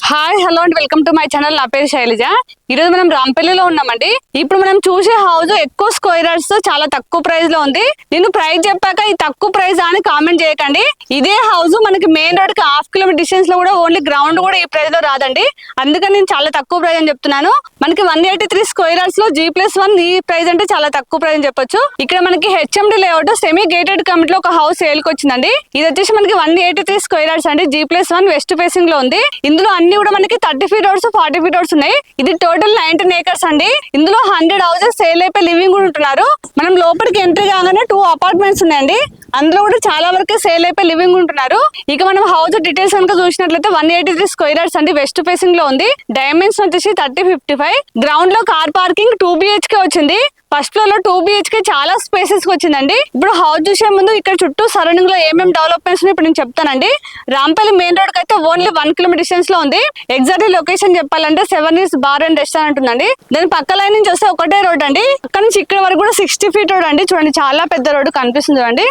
Hi hello and welcome to my channel. నా పేరు శైలజ. ఈరోజు మనం రాంపల్లిలో ఉన్నామండి. ఇప్పుడు మనం చూసే హౌస్ ఎక్కువ స్క్వేర్ యార్డ్స్ తో చాలా తక్కువ ప్రైస్ లో ఉంది. నేను ప్రైస్ చెప్పాక ఈ తక్కువ ప్రైస్ అని కామెంట్ చేయకండి. ఇదే హౌస్ మనకి మెయిన్ రోడ్ కి ½ కిలోమీటర్ డిస్టెన్స్ లో కూడా ఓన్లీ గ్రౌండ్ కూడా ఈ ప్రైస్ లో రాదండి. అందుకని నేను చాలా తక్కువ ప్రైస్ అని చెప్తున్నాను. మనకి 183 స్క్వేర్ యార్డ్స్ లో G+1 ఈ ప్రైస్ అంటే చాలా తక్కువ ప్రైస్ అని చెప్పొచ్చు. ఇక్కడ మనకి HMD layout semi gated committee లో ఒక హౌస్ సేల్ కి వచ్చిందండి. ఇది వచ్చేసి మనకి 183 స్క్వేర్ యార్డ్స్ అండి. G+1 వెస్ట్ ఫేసింగ్ లో ఉంది. ఇందులో అన్ని కూడా మనకి 30 ఫీట్ రోడ్స్ 40 ఫీట్ రోడ్స్ ఉన్నాయి. ఇది టోటల్ 19 ఏకర్స్ అండి. ఇందులో 100 హౌసెస్ సేల్ అయిపోయి లివింగ్ కూడా ఉంటున్నారు. మనం లోపలికి ఎంట్రీ కాగానే 2 అపార్ట్మెంట్స్ ఉన్నాయండి. అందులో కూడా చాలా వరకు సేల్ అయిపోయి లివింగ్ ఉంటున్నారు. ఇక మనం హౌస్ డీటెయిల్స్ కనుక చూసినట్లయితే 183 స్క్వేర్ యార్డ్స్ అండి. వెస్ట్ ఫేసింగ్ లో ఉంది. డైమెన్షన్ వచ్చేసి 30-55. గ్రౌండ్ లో కార్ పార్కింగ్ 2 BHK వచ్చింది. ఫస్ట్ ఫ్లోర్ లో 2 BHK చాలా స్పేసెస్ వచ్చిందండి. ఇప్పుడు హౌస్ చూసే ముందు ఇక్కడ చుట్టూ సరౌండింగ్ లో ఏమేమి డెవలప్మెంట్స్ ఇప్పుడు నేను చెప్తానండి. రాంపల్లి మెయిన్ రోడ్ కి అయితే ఓన్లీ 1 కిలోమీటర్ డిస్టెన్స్ లో ఉంది. ఎగ్జాక్ట్ లొకేషన్ చెప్పాలంటే 7 Years బార్ అండ్ రెస్టారెంట్ ఉందండి. దాని పక్క లైన్ నుంచి వస్తే ఒకటే రోడ్ అండి. అక్కడ నుంచి ఇక్కడ వరకు కూడా 60 ఫీట్ రోడ్ అండి. చూడండి చాలా పెద్ద రోడ్ కనిపిస్తుంది చూడండి.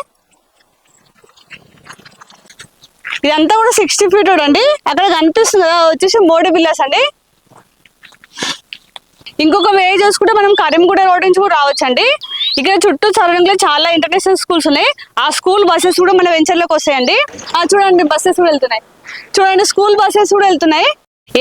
ఇదంతా కూడా 60 ఫీట్ రోడ్ అండి. అక్కడ కనిపిస్తుంది కదా వచ్చేసి మోడీ విల్లాస్ అండి. ఇంకొక వే చూసుకుంటే మనం కరీంగూడ రోడ్ నుంచి కూడా రావచ్చండి. ఇక్కడ చుట్టూ సరౌండింగ్ లో చాలా ఇంటర్నేషనల్ స్కూల్స్ ఉన్నాయి. ఆ స్కూల్ బస్సెస్ కూడా మన వెంచర్లోకి వస్తాయండి. చూడండి బస్సెస్ కూడా వెళ్తున్నాయి. చూడండి స్కూల్ బస్సెస్ కూడా వెళ్తున్నాయి.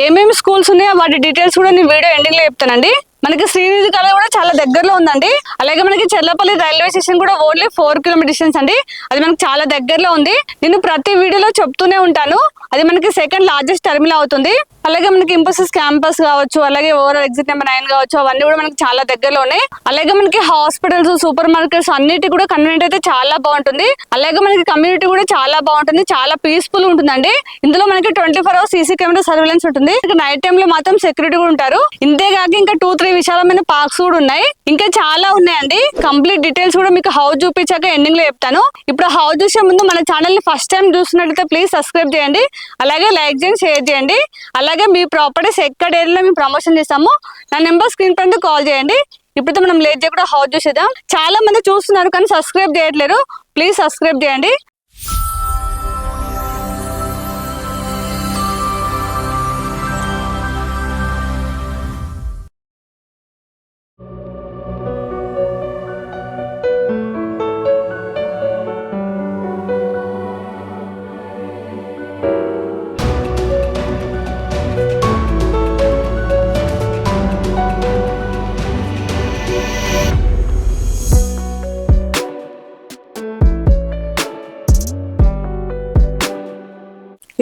ఏమేమి స్కూల్స్ ఉన్నాయో వాటి డీటెయిల్స్ కూడా నేను వీడియో ఎండింగ్ లో చెప్తానండి. మనకి శ్రీనిధి కళ కూడా చాలా దగ్గరలో ఉందండి. అలాగే మనకి చెర్లపల్లి రైల్వే స్టేషన్ కూడా ఓన్లీ 4 కిలోమీటర్ డిస్టెన్స్ అండి. అది మనకి చాలా దగ్గరలో ఉంది. నేను ప్రతి వీడియోలో చెప్తూనే ఉంటాను. అది మనకి సెకండ్ లార్జెస్ట్ టర్మినల్ అవుతుంది. అలాగే మనకి ఇంపోసిస్ క్యాంపస్ కావచ్చు, అలాగే ఓవరాల్ ఎగ్జిట్ నెంబర్ 9 కావచ్చు, అవన్నీ కూడా మనకి చాలా దగ్గరలో ఉన్నాయి. అలాగే మనకి హాస్పిటల్స్, సూపర్ మార్కెట్స్ అన్నిటి కూడా కన్వీనియంట్ అయితే చాలా బాగుంటుంది. అలాగే మనకి కమ్యూనిటీ కూడా చాలా బాగుంటుంది. చాలా పీస్ఫుల్ ఉంటుందండి. ఇందులో మనకి 24 hours CC కెమెరా సర్వేలెన్స్ ఉంటుంది. నైట్ టైమ్ లో మాత్రం సెక్యూరిటీ కూడా ఉంటారు. ఇంతేగాక ఇంకా 2-3 విశాలమైన పార్క్స్ కూడా ఉన్నాయి. ఇంకా చాలా ఉన్నాయండి. కంప్లీట్ డీటెయిల్స్ కూడా మీకు హౌస్ చూపించాక ఎండింగ్ లో చెప్తాను. ఇప్పుడు హౌస్ చూసే ముందు మన ఛానల్ ని ఫస్ట్ టైం చూసినట్లయితే ప్లీజ్ సబ్స్క్రైబ్ చేయండి. అలాగే లైక్ చేయండి, షేర్ చేయండి. అలాగే మీ ప్రాపర్టీస్ ఎక్కడ ఏరియాలో మేము ప్రమోషన్ చేస్తాము నా నెంబర్ స్క్రీన్ పైన కాల్ చేయండి. ఇప్పుడు మనం లేట్ చేయకుండా హౌస్ చూసేద్దాం. చాలా మంది చూస్తున్నారు కానీ సబ్స్క్రైబ్ చేయట్లేరు. ప్లీజ్ సబ్స్క్రైబ్ చేయండి.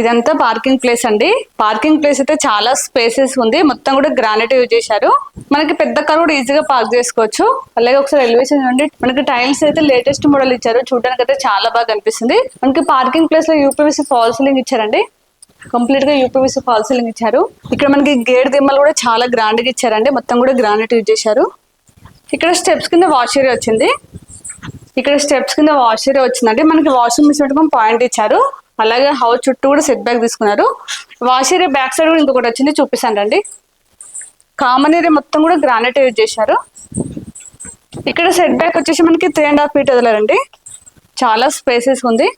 ఇదంతా పార్కింగ్ ప్లేస్ అండి. పార్కింగ్ ప్లేస్ అయితే చాలా స్పేసెస్ ఉంది. మొత్తం కూడా గ్రానైట్ యూజ్ చేశారు. మనకి పెద్ద కార్ కూడా ఈజీగా పార్క్ చేసుకోవచ్చు. అలాగే ఒకసారి ఎలివేషన్ చూడండి. మనకి టైల్స్ అయితే లేటెస్ట్ మోడల్ ఇచ్చారు. చూడడానికి అయితే చాలా బాగా కనిపిస్తుంది. మనకి పార్కింగ్ ప్లేస్ లో UPVC ఫాల్ సీలింగ్ ఇచ్చారండి. కంప్లీట్ గా UPVC ఫాల్ సీలింగ్ ఇచ్చారు. ఇక్కడ మనకి గేట్ దిమ్మలు కూడా చాలా గ్రాండ్ గా ఇచ్చారండి. మొత్తం కూడా గ్రానైట్ యూజ్ చేశారు. ఇక్కడ స్టెప్స్ కింద వాష్ ఏరియా వచ్చింది. ఇక్కడ స్టెప్స్ కింద వాష్ ఏరియా వచ్చిందండి. మనకి వాషింగ్ మిషన్ పెట్టుకొని పాయింట్ ఇచ్చారు. అలాగే హౌస్ చుట్టూ కూడా సెట్ బ్యాక్ తీసుకున్నారు. వాష్ ఏరియా బ్యాక్ సైడ్ కూడా ఇంకొకటి వచ్చింది, చూపిస్తాను రండి. కామన్ ఏరియా మొత్తం కూడా గ్రానైట్ యూజ్ చేశారు. ఇక్కడ సెట్ బ్యాక్ వచ్చేసి మనకి 3.5 feet వదిలేరండి. చాలా స్పేసెస్ ఉంది.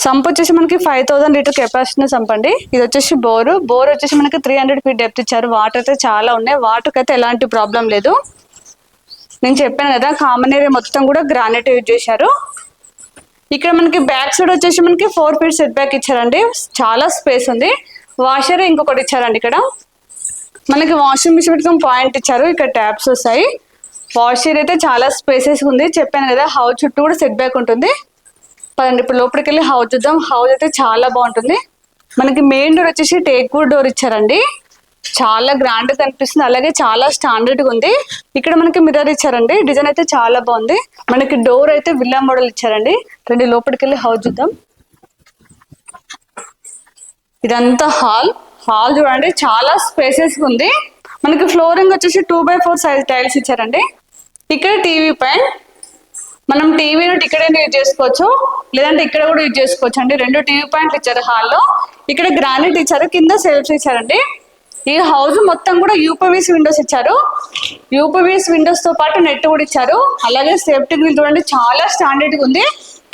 సంప్ వచ్చేసి మనకి 5000 లీటర్ కెపాసిటీ సంప్ అండి. ఇది వచ్చేసి బోర్ వచ్చేసి మనకి 300 feet డెప్త్ ఇచ్చారు. వాటర్ అయితే చాలా ఉన్నాయి. వాటర్కి అయితే ఎలాంటి ప్రాబ్లం లేదు. నేను చెప్పాను కదా కామన్ ఏరియా మొత్తం కూడా గ్రానైట్ యూజ్ చేశారు. ఇక్కడ మనకి బ్యాక్ సైడ్ వచ్చేసి మనకి 4 feet సెట్ బ్యాక్ ఇచ్చారండి. చాలా స్పేస్ ఉంది. వాషర్ ఇంకొకటి ఇచ్చారండి. ఇక్కడ మనకి వాషింగ్ మిషన్ పెట్టుకుని పాయింట్ ఇచ్చారు. ఇక్కడ ట్యాప్స్ వస్తాయి. వాషర్ అయితే చాలా స్పేసెస్ ఉంది. చెప్పాను కదా హౌస్ చుట్టూ కూడా సెట్ బ్యాక్ ఉంటుంది. పదండి ఇప్పుడు లోపలికి వెళ్ళి హౌస్ చూద్దాం. హౌస్ అయితే చాలా బాగుంటుంది. మనకి మెయిన్ డోర్ వచ్చేసి టేక్ వుడ్ డోర్ ఇచ్చారండి. చాలా గ్రాండ్ కనిపిస్తుంది. అలాగే చాలా స్టాండర్డ్ గా ఉంది. ఇక్కడ మనకి మిర్రర్ ఇచ్చారండి. డిజైన్ అయితే చాలా బాగుంది. మనకి డోర్ అయితే విల్లా మోడల్ ఇచ్చారండి. రండి లోపలికి వెళ్ళి హౌస్ చూద్దాం. ఇదంతా హాల్ చూడండి చాలా స్పేసెస్ ఉంది. మనకి ఫ్లోరింగ్ వచ్చేసి 2x4 సైజ్ టైల్స్ ఇచ్చారండి. ఇక్కడ టీవీ పాయింట్, మనం టీవీని ఇక్కడ యూజ్ చేసుకోవచ్చు, లేదంటే ఇక్కడ కూడా యూజ్ చేసుకోవచ్చు అండి. 2 టీవీ పాయింట్లు ఇచ్చారు హాల్లో. ఇక్కడ గ్రానైట్ ఇచ్చారు. కింద సెల్ఫ్స్ ఇచ్చారండి. ఈ హౌస్ మొత్తం కూడా UPVC విండోస్ ఇచ్చారు. UPVC విండోస్ తో పాటు నెట్ కూడా ఇచ్చారు. అలాగే సేఫ్టీ గ్రిల్ చూడండి చాలా స్టాండర్డ్ గా ఉంది.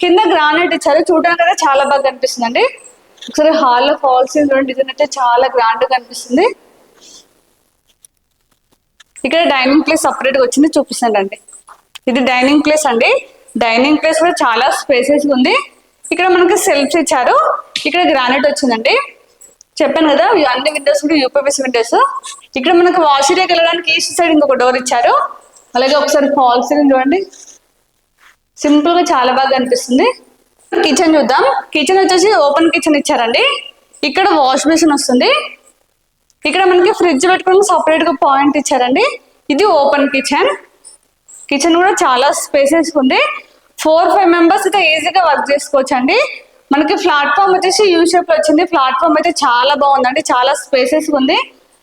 కింద గ్రానైట్ ఇచ్చారు. చూడడానికి కదా చాలా బాగా కనిపిస్తుంది అండి. ఒకసారి హాల్ లో ఫాల్ సీలింగ్ డిజైన్ అయితే చాలా గ్రాండ్ గా కనిపిస్తుంది. ఇక్కడ డైనింగ్ ప్లేస్ సపరేట్ గా వచ్చింది, చూపిస్తానండి. ఇది డైనింగ్ ప్లేస్ అండి. డైనింగ్ ప్లేస్ కూడా చాలా స్పేసెస్ ఉంది. ఇక్కడ మనకి సెల్ఫ్స్ ఇచ్చారు. ఇక్కడ గ్రానైట్ వచ్చిందండి. చెప్పాను కదా అన్ని విండోస్ కూడా యూపీవీసీ విండోస్. ఇక్కడ మనకు వాష్ ఏరియాకి వెళ్ళడానికి ఈస్ట్ సైడ్ ఇంకొక డోర్ ఇచ్చారు. అలాగే ఒకసారి ఫాల్ సీలింగ్ చూడండి, సింపుల్ గా చాలా బాగా అనిపిస్తుంది. కిచెన్ చూద్దాం. కిచెన్ వచ్చేసి ఓపెన్ కిచెన్ ఇచ్చారండి. ఇక్కడ వాష్ బేసిన్ వస్తుంది. ఇక్కడ మనకి ఫ్రిడ్జ్ పెట్టుకోవడానికి సపరేట్ గా పాయింట్ ఇచ్చారండి. ఇది ఓపెన్ కిచెన్. కిచెన్ కూడా చాలా స్పేసెస్ ఉంది. 4-5 మెంబర్స్ అయితే ఈజీగా వర్క్ చేసుకోవచ్చు అండి. మనకి ప్లాట్ఫామ్ వచ్చేసి యూ షేప్ లో వచ్చింది. ప్లాట్ఫామ్ అయితే చాలా బాగుందండి, చాలా స్పేసెస్ ఉంది.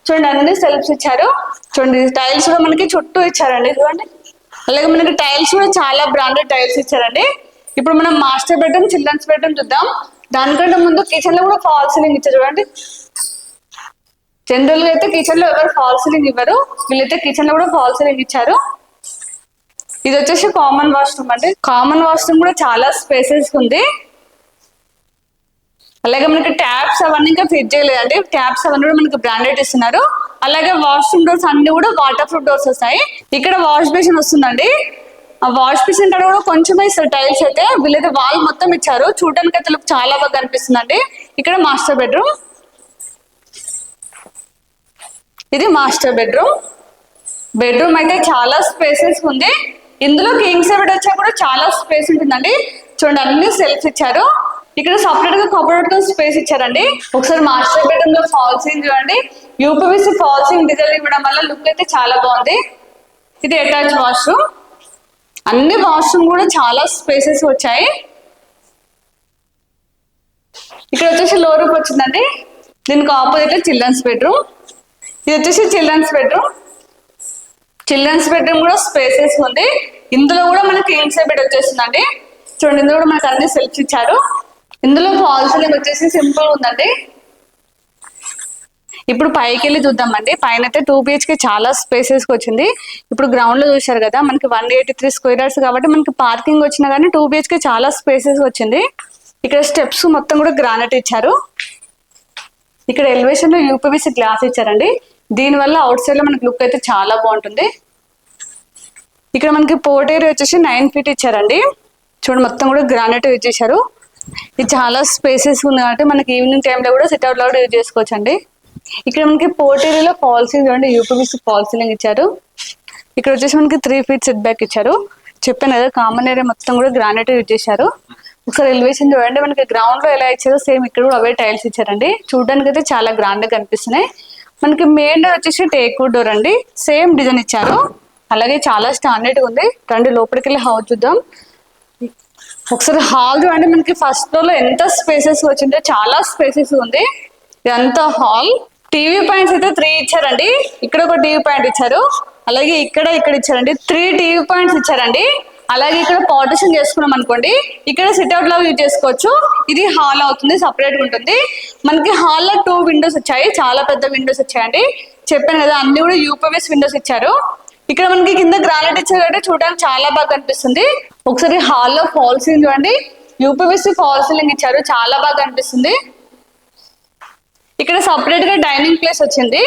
చూడండి అన్ని సెల్ఫ్స్ ఇచ్చారు. చూడండి టైల్స్ కూడా మనకి చుట్టూ ఇచ్చారండి, చూడండి. అలాగే మనకి టైల్స్ కూడా చాలా బ్రాండెడ్ టైల్స్ ఇచ్చారండి. ఇప్పుడు మనం మాస్టర్ బెడ్రూమ్, చిల్డ్రన్స్ బెడ్రూమ్ చూద్దాం. దానికంటే ముందు కిచెన్ లో కూడా ఫాల్ సీలింగ్ ఇచ్చారు చూడండి. జనరల్ గా అయితే కిచెన్ లో ఎవరు ఫాల్ సీలింగ్ ఇవ్వరు, వీళ్ళైతే కిచెన్ లో కూడా ఫాల్ సీలింగ్ ఇచ్చారు. ఇది వచ్చేసి కామన్ వాష్రూమ్ అండి. కామన్ వాష్రూమ్ కూడా చాలా స్పేసెస్ ఉంది. అలాగే మనకి ట్యాప్స్ అవన్నీ ఇంకా ఫిట్ చేయలేదండి. ట్యాప్స్ అవన్నీ కూడా మనకి బ్రాండెడ్ ఇస్తున్నారు. అలాగే వాష్రూమ్ డోర్స్ అన్ని కూడా వాటర్ ప్రూఫ్ డోర్స్ వస్తాయి. ఇక్కడ వాష్ బేసిన్ వస్తుందండి. ఆ వాష్ బేసిన్ కూడా కొంచెమే ఇస్తారు టైల్స్ అయితే. వీళ్ళైతే వాల్ మొత్తం ఇచ్చారు. చూడడానికి అయితే లుక్ చాలా బాగా అనిపిస్తుందండి. ఇక్కడ మాస్టర్ బెడ్రూమ్, ఇది మాస్టర్ బెడ్రూమ్. బెడ్రూమ్ అయితే చాలా స్పేసెస్ ఉంది. ఇందులో కింగ్ సైజ్ బెడ్ వచ్చా కూడా చాలా స్పేస్ ఉంటుందండి. చూడండి అన్ని సెల్ఫ్స్ ఇచ్చారు. ఇక్కడ సపరేట్ గా కబోర్డ్ స్పేస్ ఇచ్చారండి. ఒకసారి మాస్టర్ బెడ్రూమ్ లో ఫాల్ సీలింగ్ చూడండి. యూపీవీసీ ఫాల్ సీలింగ్ డిజైన్ ఇవ్వడం వల్ల లుక్ అయితే చాలా బాగుంది. ఇది అటాచ్ వాష్రూమ్. అన్ని వాష్రూమ్ కూడా చాలా స్పేసెస్ వచ్చాయి. ఇక్కడ వచ్చేసి లో రూప్ వచ్చిందండి. దీనికి ఆపోజిట్ లో చిల్డ్రన్స్ బెడ్రూమ్. ఇది వచ్చేసి చిల్డ్రన్స్ బెడ్రూమ్. చిల్డ్రన్స్ బెడ్రూమ్ కూడా స్పేసెస్ ఉంది. ఇందులో కూడా మనకి కింగ్ సైజ్ బెడ్ వచ్చేస్తుందండి. చూడండి ఇందులో కూడా మనకి అన్ని సెల్ఫ్స్ ఇచ్చారు. ఇందులో ఫాల్ సీలింగ్ వచ్చేసి సింపుల్ ఉందండి. ఇప్పుడు పైకి వెళ్ళి చూద్దామండి. పైన అయితే 2 BHK చాలా స్పేసెస్ వచ్చింది. ఇప్పుడు గ్రౌండ్ లో చూశారు కదా, మనకి 183 స్క్వేర్ యార్డ్స్ కాబట్టి మనకి పార్కింగ్ వచ్చినా కానీ 2 BHK చాలా స్పేసెస్ వచ్చింది. ఇక్కడ స్టెప్స్ మొత్తం కూడా గ్రానైట్ ఇచ్చారు. ఇక్కడ ఎలివేషన్ లో యూపీవీసీ గ్లాస్ ఇచ్చారండి. దీనివల్ల అవుట్ సైడ్ లో మనకి లుక్ అయితే చాలా బాగుంటుంది. ఇక్కడ మనకి పోర్ట్ ఏరియా వచ్చేసి 9 feet ఇచ్చారండి. చూడండి మొత్తం కూడా గ్రానైట్ యూజ్ చేశారు. ఇది చాలా స్పేసెస్ ఉంది కాబట్టి మనకి ఈవినింగ్ టైంలో కూడా సిట్అవుట్ లో కూడా యూజ్ చేసుకోవచ్చు అండి. ఇక్కడ మనకి పోర్ట్ ఏరియాలో ఫాల్ సీలింగ్ చూడండి, యూపీవీసీ ఫాల్ సీలింగ్ ఇచ్చారు. ఇక్కడ వచ్చేసి మనకి 3 feet సెట్ బ్యాక్ ఇచ్చారు. చెప్పాను కదా కామన్ ఏరియా మొత్తం కూడా గ్రానైట్ యూజ్ చేశారు. ఒకసారి ఎలివేషన్ చూడండి, మనకి గ్రౌండ్ లో ఎలా ఇచ్చారో సేమ్ ఇక్కడ కూడా అవే టైల్స్ ఇచ్చారండి. చూడడానికి అయితే చాలా గ్రాండ్ గా కనిపిస్తున్నాయి. మనకి మెయిన్ డోర్ వచ్చేసి టేక్వుడ్ డోర్ అండి. సేమ్ డిజైన్ ఇచ్చారు. అలాగే చాలా స్టాండర్డ్ గా ఉంది. రండి లోపలికి వెళ్ళి హౌస్ చూద్దాం. ఒకసారి హాల్ చూడండి, మనకి ఫస్ట్ ఫ్లోర్ లో ఎంత స్పేసెస్ వచ్చిందో చాలా స్పేసెస్ ఉంది. ఇదంతా హాల్. టీవీ పాయింట్స్ అయితే 3 ఇచ్చారండి. ఇక్కడ ఒక టీవీ పాయింట్ ఇచ్చారు. అలాగే ఇక్కడ ఇచ్చారండి. 3 టీవీ పాయింట్స్ ఇచ్చారండి. అలాగే ఇక్కడ పార్టిషన్ చేసుకున్నాం అనుకోండి, ఇక్కడ సిట్అవుట్ లో యూజ్ చేసుకోవచ్చు. ఇది హాల్ అవుతుంది, సపరేట్ గా ఉంటుంది. మనకి హాల్ లో 2 విండోస్ వచ్చాయి, చాలా పెద్ద విండోస్ వచ్చాయండి. చెప్పాను కదా అన్ని కూడా యూపీవీసీ విండోస్ ఇచ్చారు. ఇక్కడ మనకి కింద గ్రానైట్ ఇచ్చారు కాబట్టి చూడడానికి చాలా బాగా కనిపిస్తుంది. ఒకసారి హాల్ లో ఫాల్ సీలింగ్ చూడండి, యూపీవీసీ ఫాల్ సీలింగ్ ఇచ్చారు, చాలా బాగా కనిపిస్తుంది. ఇక్కడ సపరేట్ గా డైనింగ్ ప్లేస్ వచ్చింది.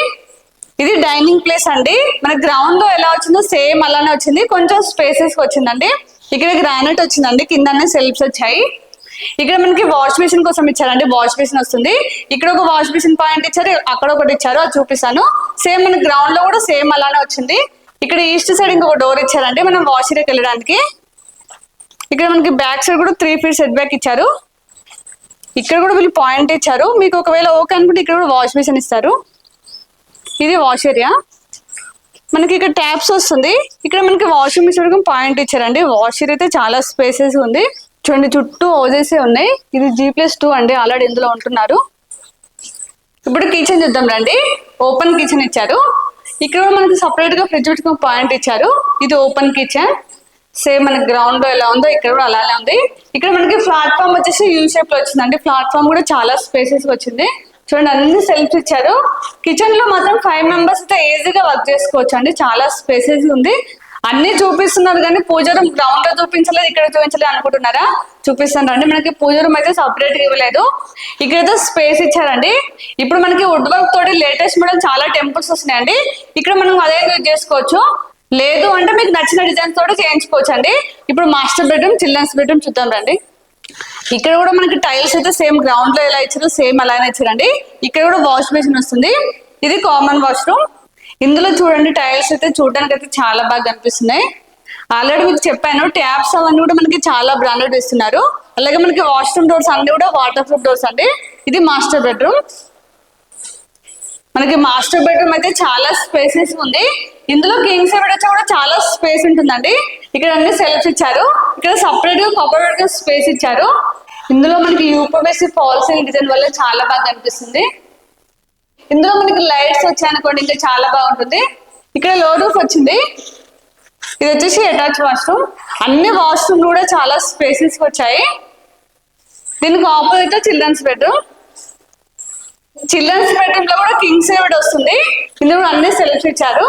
ఇది డైనింగ్ ప్లేస్ అండి. మన గ్రౌండ్ లో ఎలా వచ్చిందో సేమ్ అలానే వచ్చింది, కొంచెం స్పేసెస్ వచ్చిందండి. ఇక్కడ గ్రానైట్ వచ్చిందండి, కిందనే సెల్ఫ్స్ వచ్చాయి. ఇక్కడ మనకి వాష్ బేసిన్ కోసం ఇచ్చారండి. వాష్ బేసిన్ వస్తుంది. ఇక్కడ ఒక వాష్ బేసిన్ పాయింట్ ఇచ్చారు, అక్కడ ఒకటి ఇచ్చారు, అది చూపిస్తాను. సేమ్ మన గ్రౌండ్ లో కూడా సేమ్ అలానే వచ్చింది. ఇక్కడ ఈస్ట్ సైడ్ ఇంకొక డోర్ ఇచ్చారండి మనం వాష్ ఏరియాకి వెళ్ళడానికి. ఇక్కడ మనకి బ్యాక్ సైడ్ కూడా 3 feet సెట్ బ్యాక్ ఇచ్చారు. ఇక్కడ కూడా వీళ్ళు పాయింట్ ఇచ్చారు. మీకు ఒకవేళ ఓకే అనుకుంటే ఇక్కడ కూడా వాష్ బేసిన్ ఇస్తారు. ఇది వాష్ ఏరియా. మనకి ఇక్కడ ట్యాప్స్ వస్తుంది. ఇక్కడ మనకి వాషింగ్ మిషన్ పాయింట్ ఇచ్చారండి. వాష్ ఏరియా అయితే చాలా స్పేసెస్ ఉంది. చూడండి చుట్టూ హౌజెస్ ఉన్నాయి. ఇది G+2 అండి, ఆల్రెడీ ఇందులో ఉంటున్నారు. ఇప్పుడు కిచెన్ చూద్దాం రండి. ఓపెన్ కిచెన్ ఇచ్చారు. ఇక్కడ మనకి సపరేట్ గా ఫ్రిడ్జ్ పెట్టుకున్న పాయింట్ ఇచ్చారు. ఇది ఓపెన్ కిచెన్. సేమ్ మనకి గ్రౌండ్ లో ఎలా ఉందో ఇక్కడ కూడా అలానే ఉంది. ఇక్కడ మనకి ప్లాట్ఫామ్ వచ్చేసి యూ షేప్ లో వచ్చిందండి. ప్లాట్ఫామ్ కూడా చాలా స్పేసెస్ వచ్చింది. చూడండి అన్ని సెల్ఫ్స్ ఇచ్చారు. కిచెన్ లో మాత్రం 5 members అయితే ఈజీగా వర్క్ చేసుకోవచ్చు అండి, చాలా స్పేసెస్ ఉంది. అన్ని చూపిస్తున్నారు కానీ పూజ రూమ్ గ్రౌండ్ లో చూపించలేదు, ఇక్కడ చూపించలేదు అనుకుంటున్నారా? చూపిస్తాను రండి. మనకి పూజ రూమ్ అయితే సపరేట్ ఇవ్వలేదు, ఇక్కడైతే స్పేస్ ఇచ్చారండి. ఇప్పుడు మనకి వుడ్ వర్క్ తోటి లేటెస్ట్ మోడల్ చాలా టెంపుల్స్ వస్తున్నాయండి, ఇక్కడ మనం అదే యూజ్ చేసుకోవచ్చు. లేదు అంటే మీకు నచ్చిన డిజైన్స్ తోటి చేయించుకోవచ్చు అండి. ఇప్పుడు మాస్టర్ బెడ్రూమ్, చిల్డ్రన్స్ బెడ్రూమ్ చూద్దాం రండి. ఇక్కడ కూడా మనకి టైల్స్ అయితే సేమ్ గ్రౌండ్ లో ఎలా ఇచ్చారో సేమ్ అలానే ఇచ్చారండి. ఇక్కడ కూడా వాష్ బేసిన్ వస్తుంది, ఇది కామన్ వాష్రూమ్. ఇందులో చూడండి టైల్స్ అయితే చూడడానికి అయితే చాలా బాగా కనిపిస్తున్నాయి. ఆల్రెడీ మీకు చెప్పాను ట్యాప్స్ అవన్నీ కూడా మనకి చాలా బ్రాండెడ్ ఇస్తున్నారు. అలాగే మనకి వాష్రూమ్ డోర్స్ అన్ని కూడా వాటర్ ప్రూఫ్ డోర్స్ అండి. ఇది మాస్టర్ బెడ్రూమ్. మనకి మాస్టర్ బెడ్రూమ్ అయితే చాలా స్పేసెస్ ఉంది. ఇందులో కింగ్ సైడ్ వచ్చి కూడా చాలా స్పేస్ ఉంటుందండి. ఇక్కడ అన్ని సెల్ఫ్ ఇచ్చారు, ఇక్కడ సపరేట్ గా కబోర్డ్ గా స్పేస్ ఇచ్చారు. ఇందులో మనకి యూపీఎస్సీ ఫాల్ సీలింగ్ డిజైన్ వల్ల చాలా బాగా కనిపిస్తుంది. ఇందులో మనకి లైట్స్ వచ్చాయనుకోండి ఇంకా చాలా బాగుంటుంది. ఇక్కడ లో రూఫ్ వచ్చింది, ఇది వచ్చేసి అటాచ్ వాష్రూమ్. అన్ని వాష్రూమ్ కూడా చాలా స్పేసెస్ వచ్చాయి. దీనికి opposite children's bedroom. Children's bedroom లో కూడా కింగ్ సైడ్ వస్తుంది. ఇందులో అన్ని సెల్ఫ్ ఇచ్చారు.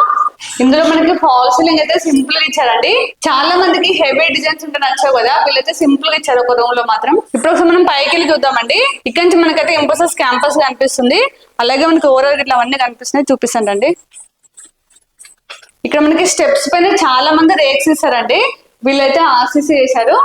ఇందులో మనకి ఫాల్ సీలింగ్ అయితే సింపుల్ గా ఇచ్చారండి. చాలా మందికి హెవీ డిజైన్స్ ఉంటే నచ్చావు కదా, వీళ్ళైతే సింపుల్ గా ఇచ్చారు ఒక రూమ్ లో మాత్రం. ఇప్పుడు ఒకసారి మనం పైకి వెళ్ళి చూద్దామండి. ఇక్కడ నుంచి మనకైతే ఇంపోసిస్ క్యాంపస్ కనిపిస్తుంది, అలాగే మనకి ఓవరాల్ ఇట్లా అవన్నీ కనిపిస్తున్నాయి, చూపిస్తాను రండి. ఇక్కడ మనకి స్టెప్స్ పైన చాలా మంది రేక్స్ ఇస్తారండి, వీళ్ళైతే ఆర్సీసీ చేశారు.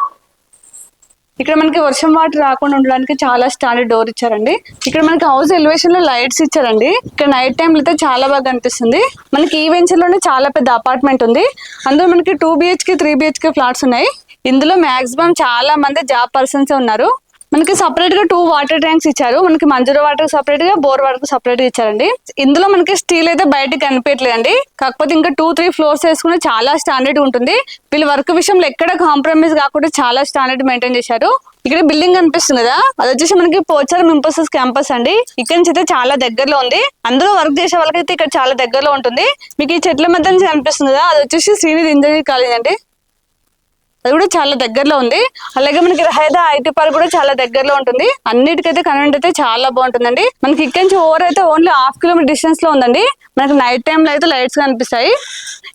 ఇక్కడ మనకి వర్షం వాటర్ రాకుండా ఉండడానికి చాలా స్టాండర్డ్ డోర్ ఇచ్చారండి. ఇక్కడ మనకి హౌస్ ఎలివేషన్ లో లైట్స్ ఇచ్చారండి. ఇక్కడ నైట్ టైం అయితే చాలా బాగా కనిపిస్తుంది. మనకి ఈ వెంచర్ లోనే చాలా పెద్ద అపార్ట్మెంట్ ఉంది. అందులో మనకి 2 BHK 3 BHK ఫ్లాట్స్ ఉన్నాయి. ఇందులో మాక్సిమం చాలా మంది జాబ్ పర్సన్స్ ఉన్నారు. మనకి సపరేట్ గా 2 వాటర్ ట్యాంక్స్ ఇచ్చారు. మనకి మంజూరు వాటర్ సపరేట్ గా, బోర్ వాటర్ సపరేట్ గా ఇచ్చారండి. ఇందులో మనకి స్టీల్ అయితే బయటకి కనిపించలేదండి, కాకపోతే ఇంకా 2-3 ఫ్లోర్స్ వేసుకుని చాలా స్టాండర్డ్ ఉంటుంది. వీళ్ళ వర్క్ విషయంలో ఎక్కడ కాంప్రమైజ్ కాకుండా చాలా స్టాండర్డ్ మెయింటైన్ చేశారు. ఇక్కడ బిల్డింగ్ కనిపిస్తుంది కదా, అది వచ్చేసి మనకి పోచారం ఇంపోసిస్ క్యాంపస్ అండి. ఇక్కడ నుంచి అయితే చాలా దగ్గరలో ఉంది. అందులో వర్క్ చేసే వాళ్ళకైతే ఇక్కడ చాలా దగ్గరలో ఉంటుంది. మీకు ఈ చెట్ల మధ్య నుంచి కనిపిస్తుంది కదా, అది వచ్చేసి శ్రీనిధి ఇంజనీరింగ్ కాలేజ్ అండి, అది కూడా చాలా దగ్గరలో ఉంది. అలాగే మనకి రహేదా ఐటీ పార్క్ కూడా చాలా దగ్గరలో ఉంటుంది. అన్నిటికైతే కన్వెంట్ అయితే చాలా బాగుంటుందండి. మనకి ఇక్కడ నుంచి ఓవర్ అయితే ఓన్లీ 1/2 కిలోమీటర్ డిస్టెన్స్ లో ఉందండి. మనకి నైట్ టైమ్ లో అయితే లైట్స్ కనిపిస్తాయి.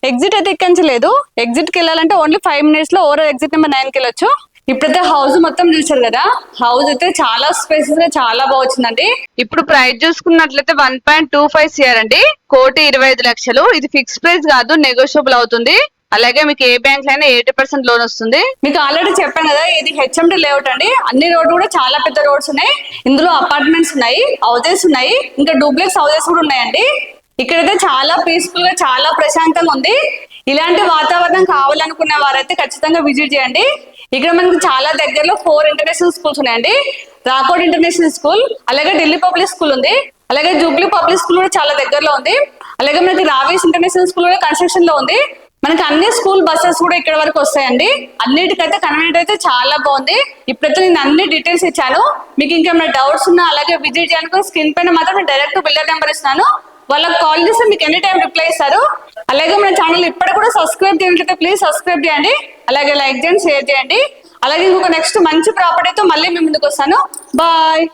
ఎగ్జిట్ అయితే ఇక్కడ నుంచి లేదు, ఎగ్జిట్ కి వెళ్ళాలంటే ఓన్లీ 5 మినిట్స్ లో ఓవర్ ఎగ్జిట్ నెంబర్ 9 కి వెళ్ళొచ్చు. ఇప్పుడైతే హౌస్ మొత్తం చూసారు కదా, హౌస్ అయితే చాలా స్పేసెస్ గా చాలా బాగా వచ్చిందండి. ఇప్పుడు ప్రైస్ చూసుకున్నట్లయితే 1.25 CR అండి, 1,25,00,000. ఇది ఫిక్స్ ప్రైస్ కాదు, నెగోషియబుల్ అవుతుంది. అలాగే మీకు ఏ బ్యాంక్ లైనా 80% లోన్ వస్తుంది. మీకు ఆల్రెడీ చెప్పాను కదా, ఇది హెచ్ఎండి లేఅవుట్ అండి. అన్ని రోడ్లు కూడా చాలా పెద్ద రోడ్స్ ఉన్నాయి. ఇందులో అపార్ట్మెంట్స్ ఉన్నాయి, హౌసెస్ ఉన్నాయి, ఇంకా డూప్లెక్స్ హౌసెస్ కూడా ఉన్నాయండి. ఇక్కడైతే చాలా పీస్ఫుల్ గా చాలా ప్రశాంతంగా ఉంది. ఇలాంటి వాతావరణం కావాలనుకునే వారైతే ఖచ్చితంగా విజిట్ చేయండి. ఇక్కడ మనకి చాలా దగ్గరలో 4 ఇంటర్నేషనల్ స్కూల్స్ ఉన్నాయండి. రాకోడ్ ఇంటర్నేషనల్ స్కూల్, అలాగే ఢిల్లీ పబ్లిక్ స్కూల్ ఉంది, అలాగే జూబ్లీ పబ్లిక్ స్కూల్ కూడా చాలా దగ్గరలో ఉంది. అలాగే మనకి రావేస్ ఇంటర్నేషనల్ స్కూల్ కూడా కన్స్ట్రక్షన్ లో ఉంది. మనకి అన్ని స్కూల్ బస్సెస్ కూడా ఇక్కడ వరకు వస్తాయండి. అన్నిటికైతే కన్వీనియంట్ అయితే చాలా బాగుంది. ఇప్పుడైతే నేను అన్ని డీటెయిల్స్ ఇచ్చాను. మీకు ఇంకేమైనా డౌట్స్ ఉన్నా అలాగే విజిట్ చేయాలనుకుని స్క్రీన్ పైన మాత్రం నేను డైరెక్ట్ బిల్డర్ నెంబర్ ఇస్తాను, వాళ్ళకి కాల్ చేస్తే మీకు ఎనీ టైం రిప్లై ఇస్తారు. అలాగే మన ఛానల్ ఇప్పటికి కూడా సబ్స్క్రైబ్ చేయనట్లయితే ప్లీజ్ సబ్స్క్రైబ్ చేయండి, అలాగే లైక్ చేయండి, షేర్ చేయండి. అలాగే ఇంకొక నెక్స్ట్ మంచి ప్రాపర్టీతో మళ్ళీ మీ ముందుకు వస్తాను. బాయ్.